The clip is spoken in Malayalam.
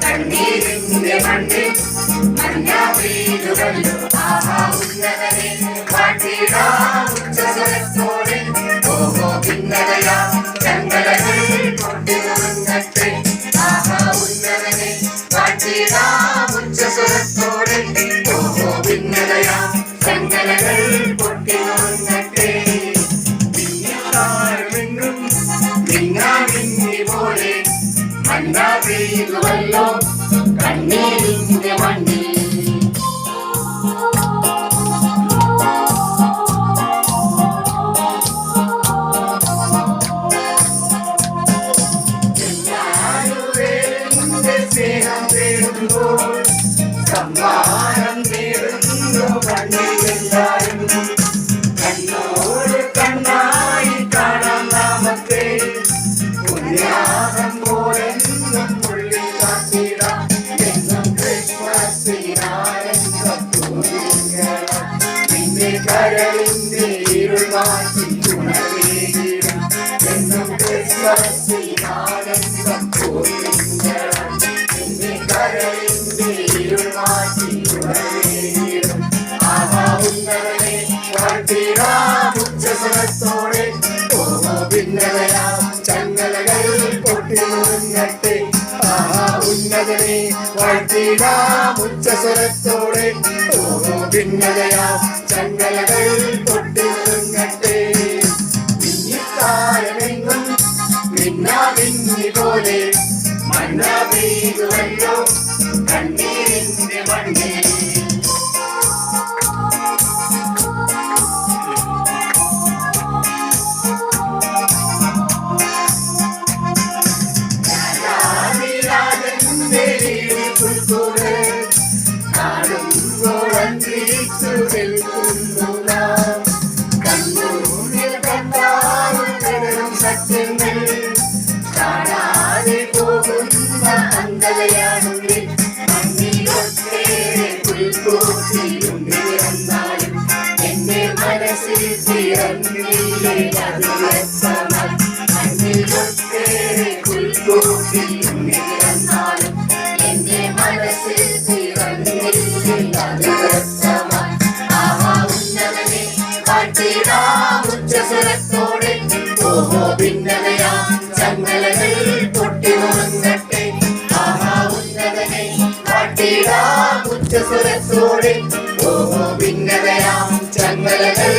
കണ്ണീരിന്റെ മണ്ണിൽ മഞ്ഞ പെയ്തുവല്ലോ ആഹാ ഉന്നതനെ പാട്ടിടാം ഉച്ചസ്വരത്തോടെ ഓഹോ ഭിന്നതയാ ചങ്കലകൾ പൊട്ടിനുറങ്ങട്ടെ ആഹാ ഉന്നതനെ പാട്ടിടാം ഉച്ചസ്വരത്തോടെ ഓഹോ ഭിന്നതയാ ചങ്കലകൾ പൊട്ടിനുറങ്ങട്ടെ ഭിന്നിത്താഴമെങ്ങും ഭിന്നാഭിന്നി പോലെ മഞ്ഞ പെയ്തുവല്ലോ കണ്ണീരിന്റെ മണ്ണിൽ സ്നേഹം തേടുമ്പോൾ സമ്മാനം നേടുന്നു കണ്ണിലെല്ലാരും കണ്ണോട് കണ്ണായി കാണാം നാമത്തെ ഉന്യാസം പോലെന്നും ഉള്ളിൽ കാത്തിടാം എന്നും ക്രിസ്മസിനാനന്ദ കരളിന്റെ ഇരുൾ മാറ്റി ഉണരേകിടാം എന്നും ക്രിസ്മസിനാനന്ദ കരളിന്റെ ഇരുൾ മാറ്റി ഉണരേകിടും ആഹാ ഉന്നതനെ വാഴ്ത്തിടാം ഉച്ചസ്വരത്തോടെ ഓഹോ ഭിന്നതയാം ചങ്ങലകൾ പൊട്ടിനുറങ്ങട്ടെ ആഹാ ഉന്നതനെ വാഴ്ത്തിടാം ഉച്ചസ്വരത്തോടെ ഓഹോ ഭിന്നതയാം ചങ്ങലകൾ പൊട്ടിനുറങ്ങട്ടെ ഭിന്നിത്താഴമെങ്ങും ഭിന്നാഭിന്നി പോലെ മഞ്ഞ പെയ്തുവല്ലോ കണ്ണീരിന്റെ മണ്ണിൽ കാണുമ്പോൾ അന്തരിച്ചു നിൽക്കുന്നു നാം കണ്ണൂരിൽ കണ്ടാലും സത്യങ്ങൾ കാണാതെ പോകുന്ന അന്ധതയാണുള്ളിൽ മണ്ണിലൊട്ടേറെ പുൽക്കൂട്ടിയുള്ളിൽ വന്നാലും എന്റെ മനസ്സിൽ തിരഞ്ഞില്ലേ അത് വ്യക്തമായി മണ്ണിലൊട്ടേറെ പുൽക്കൂട്ടിയുള്ളിൽ വന്നാലും എന്റെ മനസ്സിൽ തിരഞ്ഞില്ലേ അത് വ്യക്തമായി ആഹാ ഉന്നതനെ പാട്ടിടാം ഉച്ചസ്വരത്തോടെ ഓഹോ ഭിന്നതയാ ചങ്ങലകൾ പൊട്ടിനുറങ്ങട്ടെ ആഹാ ഉന്നതനെ പാട്ടിടാം ഉച്ചസ്വരത്തോടെ ഓഹോ ഭിന്നതയാം ചങ്ങലകൾ